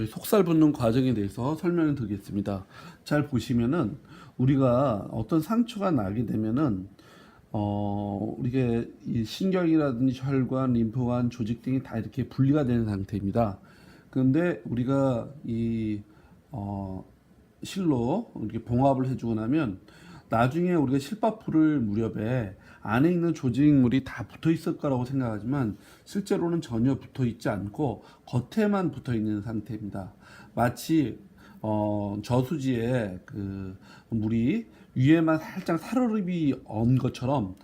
속살 붙는 과정에 대해서 설명을 드리겠습니다. 잘 보시면은 우리가 어떤 상처가 나게 되면은 우리가 이 신경이라든지 혈관, 림프관, 조직 등이 다 이렇게 분리가 되는 상태입니다. 그런데 우리가 이 실로 이렇게 봉합을 해주고 나면 나중에 우리가 실밥 풀을 무렵에 안에 있는 조직물이 다 붙어 있을 거라고 생각하지만 실제로는 전혀 붙어 있지 않고 겉에만 붙어 있는 상태입니다. 마치 저수지에 그 물이 위에만 살짝 살얼음이 언 것처럼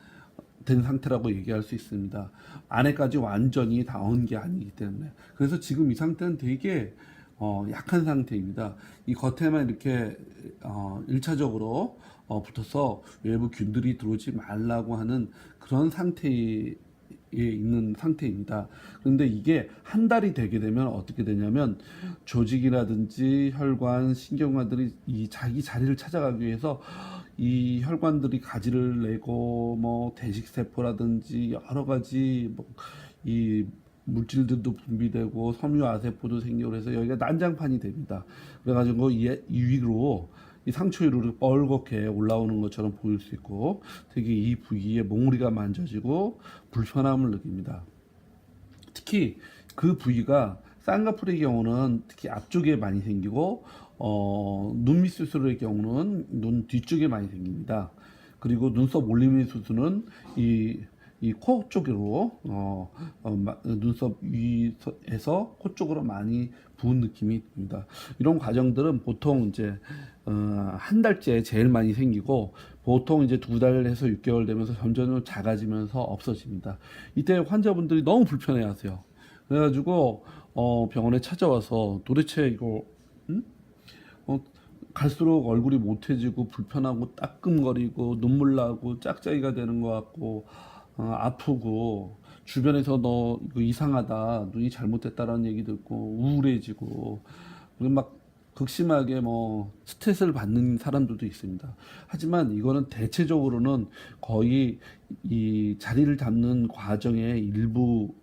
된 상태라고 얘기할 수 있습니다. 안에까지 완전히 다 언 게 아니기 때문에. 그래서 지금 이 상태는 되게 약한 상태입니다. 이 겉에만 이렇게 1차적으로 붙어서 외부 균들이 들어오지 말라고 하는 그런 상태에 있는 상태입니다. 그런데 이게 한 달이 되게 되면 어떻게 되냐면 조직이라든지 혈관, 신경관들이 이 자기 자리를 찾아가기 위해서 이 혈관들이 가지를 내고 뭐 대식세포라든지 여러 가지 이 물질들도 분비되고 섬유아세포도 생기고 그래서 여기가 난장판이 됩니다. 그래가지고 이 위로 이 상처 위로 뻘겋게 올라오는 것처럼 보일 수 있고 되게 이 부위에 몽우리가 만져지고 불편함을 느낍니다. 특히 그 부위가 쌍꺼풀의 경우는 특히 앞쪽에 많이 생기고 눈밑 수술의 경우는 눈 뒤쪽에 많이 생깁니다. 그리고 눈썹 올림의 수술은 이 코 쪽으로 눈썹 위에서 코 쪽으로 많이 부은 느낌이 듭니다. 이런 과정들은 보통 이제 한 달째 제일 많이 생기고 보통 이제 2달에서 6개월 되면서 점점 작아지면서 없어집니다. 이때 환자분들이 너무 불편해하세요. 그래가지고 병원에 찾아와서 도대체 이거 갈수록 얼굴이 못해지고 불편하고 따끔거리고 눈물 나고 짝짝이가 되는 것 같고 아프고 주변에서 너 이거 이상하다 눈이 잘못됐다라는 얘기 듣고 우울해지고 그리고 막 극심하게 뭐 스트레스를 받는 사람들도 있습니다. 하지만 이거는 대체적으로는 거의 이 자리를 잡는 과정의 일부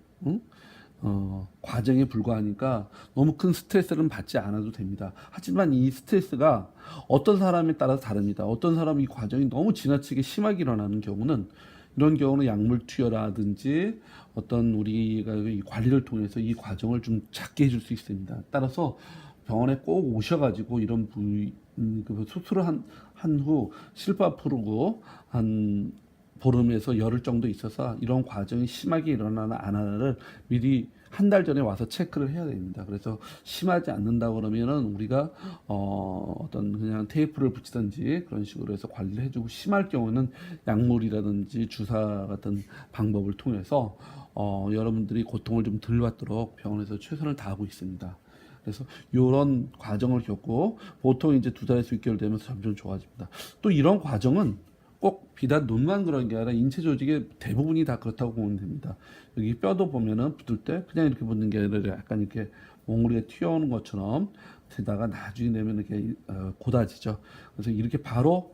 과정에 불과하니까 너무 큰 스트레스는 받지 않아도 됩니다. 하지만 이 스트레스가 어떤 사람에 따라서 다릅니다. 어떤 사람이 이 과정이 너무 지나치게 심하게 일어나는 경우는 이런 경우는 약물 투여라든지 어떤 우리가 이 관리를 통해서 이 과정을 좀 작게 해줄 수 있습니다. 따라서 병원에 꼭 오셔가지고 이런 부위 그 수술을 한 후 실밥 풀고 한 보름에서 열흘 정도 있어서 이런 과정이 심하게 일어나나 안 하나를 미리 한 달 전에 와서 체크를 해야 됩니다. 그래서 심하지 않는다 그러면은 우리가 어떤 그냥 테이프를 붙이든지 그런 식으로 해서 관리를 해주고 심할 경우는 약물이라든지 주사 같은 방법을 통해서 여러분들이 고통을 좀 덜 받도록 병원에서 최선을 다하고 있습니다. 그래서 이런 과정을 겪고 보통 이제 2달에서 6개월 되면서 점점 좋아집니다. 또 이런 과정은 꼭 비단 눈만 그런 게 아니라 인체 조직의 대부분이 다 그렇다고 보면 됩니다. 여기 뼈도 보면은 붙을 때 그냥 이렇게 붙는 게 아니라 약간 이렇게 몽우리가 튀어오는 것처럼 되다가 나중에 되면 이렇게 고다지죠. 그래서 이렇게 바로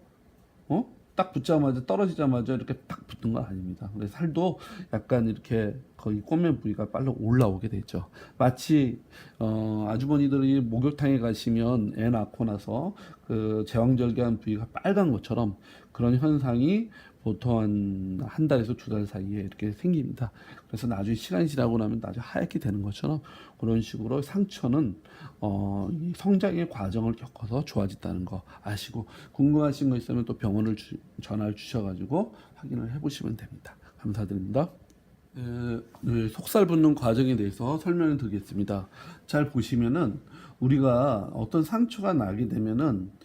딱 붙자마자 떨어지자마자 이렇게 딱 붙는 건 아닙니다. 그래서 살도 약간 이렇게 거의 꼬맨 부위가 빨리 올라오게 되죠. 마치 아주머니들이 목욕탕에 가시면 애 낳고 나서 그 제왕절개한 부위가 빨간 것처럼 그런 현상이 보통 한 달에서 2달 사이에 이렇게 생깁니다. 그래서 나중에 시간이 지나고 나면 나중에 하얗게 되는 것처럼 그런 식으로 상처는 이 성장의 과정을 겪어서 좋아진다는 거 아시고 궁금하신 거 있으면 또 병원을 전화를 주셔가지고 확인을 해보시면 됩니다. 감사드립니다. 속살 붙는 과정에 대해서 설명을 드리겠습니다. 잘 보시면은 우리가 어떤 상처가 나게 되면은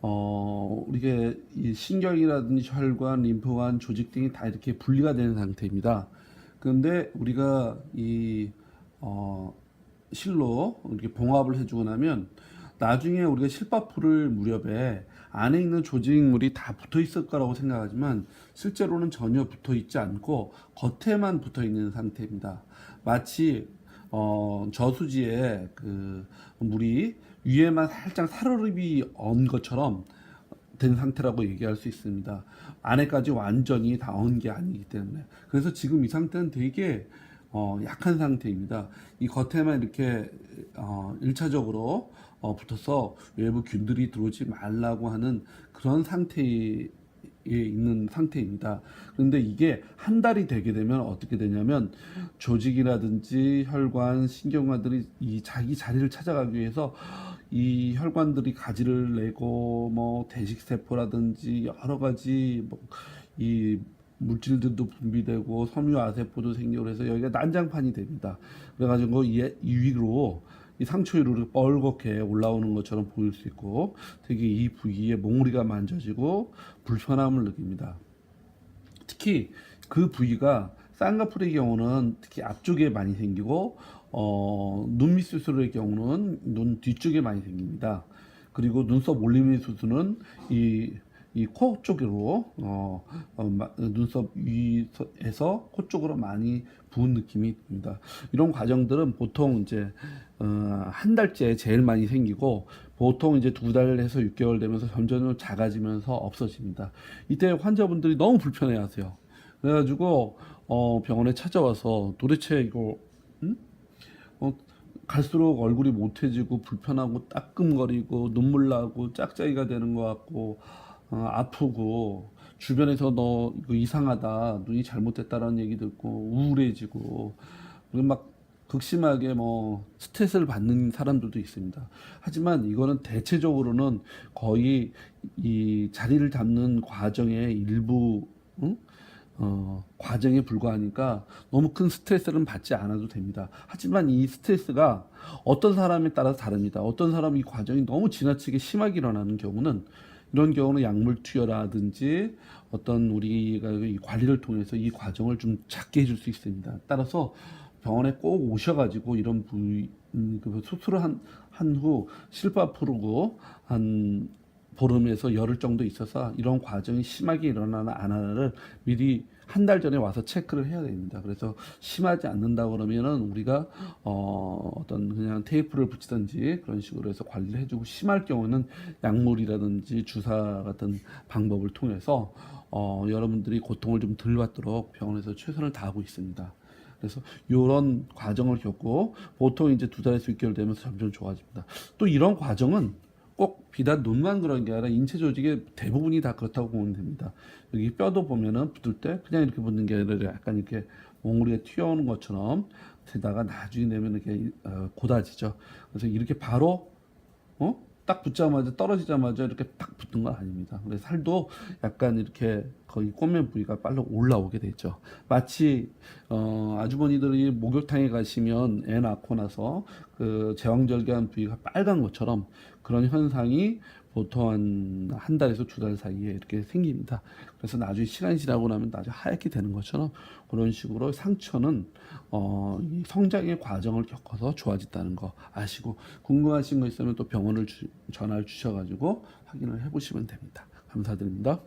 우리가 이 신경이라든지 혈관, 림프관, 조직 등이 다 이렇게 분리가 되는 상태입니다. 그런데 우리가 이 실로 이렇게 봉합을 해주고 나면 나중에 우리가 실밥 풀을 무렵에 안에 있는 조직물이 다 붙어 있을 거라고 생각하지만 실제로는 전혀 붙어 있지 않고 겉에만 붙어 있는 상태입니다. 마치 저수지에 그 물이 위에만 살짝 살얼음이 언 것처럼 된 상태라고 얘기할 수 있습니다. 안에까지 완전히 다 언 게 아니기 때문에. 그래서 지금 이 상태는 되게 약한 상태입니다. 이 겉에만 이렇게 1차적으로 붙어서 외부 균들이 들어오지 말라고 하는 그런 상태에 있는 상태입니다. 그런데 이게 한 달이 되게 되면 어떻게 되냐면 조직이라든지 혈관, 신경관들이 이 자기 자리를 찾아가기 위해서 이 혈관들이 가지를 내고 뭐 대식세포라든지 여러 가지 뭐이 물질들도 분비되고 섬유아세포도 생기고 그래서 여기가 난장판이 됩니다. 그래가지고 이 위로 이 상처 위로 뻘겋게 올라오는 것처럼 보일 수 있고 되게 이 부위에 몽우리가 만져지고 불편함을 느낍니다. 특히 그 부위가 쌍꺼풀의 경우는 특히 앞쪽에 많이 생기고 눈밑 수술의 경우는 눈 뒤쪽에 많이 생깁니다. 그리고 눈썹 올리미 수술은 이 코 쪽으로 눈썹 위에서 코 쪽으로 많이 부은 느낌이 듭니다. 이런 과정들은 보통 이제 한 달째 제일 많이 생기고 보통 이제 2달에서 6개월 되면서 점점 작아지면서 없어집니다. 이때 환자분들이 너무 불편해하세요. 그래가지고 병원에 찾아와서 도대체 이거 갈수록 얼굴이 못해지고 불편하고 따끔거리고 눈물 나고 짝짝이가 되는 것 같고 아프고 주변에서 너 이거 이상하다 눈이 잘못됐다라는 얘기 듣고 우울해지고 그리고 막 극심하게 뭐 스트레스를 받는 사람들도 있습니다. 하지만 이거는 대체적으로는 거의 이 자리를 잡는 과정의 일부 과정에 불과하니까 너무 큰 스트레스는 받지 않아도 됩니다. 하지만 이 스트레스가 어떤 사람에 따라서 다릅니다. 어떤 사람은 이 과정이 너무 지나치게 심하게 일어나는 경우는 이런 경우는 약물 투여라든지 어떤 우리가 이 관리를 통해서 이 과정을 좀 작게 해줄 수 있습니다. 따라서 병원에 꼭 오셔가지고 이런 부위 그 수술을 한 후 실밥 풀고 한 보름에서 열흘 정도 있어서 이런 과정이 심하게 일어나나 안 하나를 미리 한 달 전에 와서 체크를 해야 됩니다. 그래서 심하지 않는다 그러면은 우리가 어떤 그냥 테이프를 붙이든지 그런 식으로 해서 관리를 해주고 심할 경우는 약물이라든지 주사 같은 방법을 통해서 여러분들이 고통을 좀 덜 받도록 병원에서 최선을 다하고 있습니다. 그래서 이런 과정을 겪고 보통 이제 2달에서 6개월 되면서 점점 좋아집니다. 또 이런 과정은 꼭 비단 눈만 그런 게 아니라 인체 조직의 대부분이 다 그렇다고 보면 됩니다. 여기 뼈도 보면은 붙을 때 그냥 이렇게 붙는 게 아니라 약간 이렇게 몽우리가 튀어오는 것처럼 되다가 나중에 되면 이렇게 고다지죠. 그래서 이렇게 바로 딱 붙자마자 떨어지자마자 이렇게 딱 붙는 건 아닙니다. 그래서 살도 약간 이렇게 거의 꼬맨 부위가 빨리 올라오게 되죠. 마치 아주머니들이 목욕탕에 가시면 애 낳고 나서 그 제왕절개한 부위가 빨간 것처럼 그런 현상이 보통 한 달에서 2달 사이에 이렇게 생깁니다. 그래서 나중에 시간이 지나고 나면 나중에 하얗게 되는 것처럼 그런 식으로 상처는 이 성장의 과정을 겪어서 좋아진다는 거 아시고 궁금하신 거 있으면 또 병원을 전화를 주셔가지고 확인을 해보시면 됩니다. 감사드립니다.